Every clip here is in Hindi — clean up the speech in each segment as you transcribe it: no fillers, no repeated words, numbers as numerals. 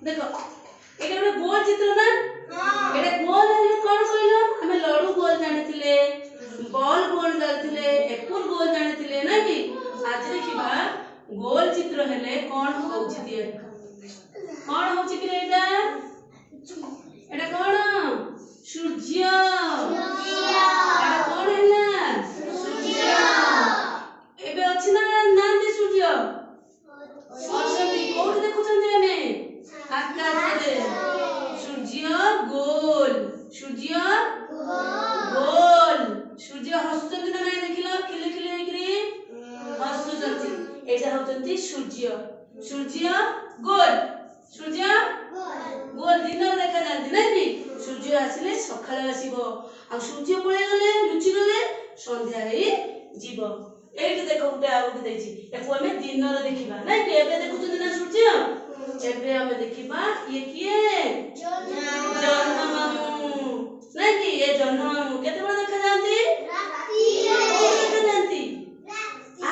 देखो एटा गोटे गोल चित्र ना एटा गोल है कोन कहलो हमें लड्डू गोल जानिथिले बॉल गोल जानिथिले एप्पल गोल जानिथिले ना कि आज देखिबा गोल चित्र हेले कोन होउछि दिए कोन होउछि कि एटा एटा कोन सूर्य एटा कोन हैला सूर्य एबे अछि ना नांदी सूर्य कोठी देखुछन्ते हमें आकाश रे सूर्य गोल सूर्य हसुचन्ते ना नहीं देखिला खिले खिले हेकरी हसुचन्ते एटा होचन्ते सूर्य गोल दिन देखा जाती ना कि सूर्य आसिले सकाळ आसीबो आ सूर्य पळे गले लुचि गले संध्या हेई जीवो एठी देखो गुटे आ गुटे देछि एको हमें दिन रे देखिबा नै कि एबे देखुछन ना सूर्य एबे हमें देखिबा ये किए जन्म मामू नै कि ये जन्म मामू केते बड़ देखा जानती देखा जानती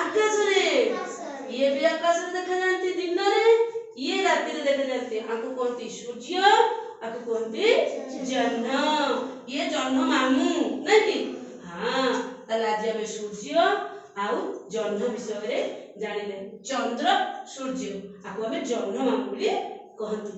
आकाश रे ये भी आकाश रे देखा जानती दिन रे ये रात्रि रे देखा जानती आको कोनती सूर्य आको कोनती जन्म ये जन्म मामू नै कि हां तले आज हमें सूर्य आउ जन्म विषय रे जानिले चंद्र सूर्य आको हमें जन्म मामू बोली कहंतु।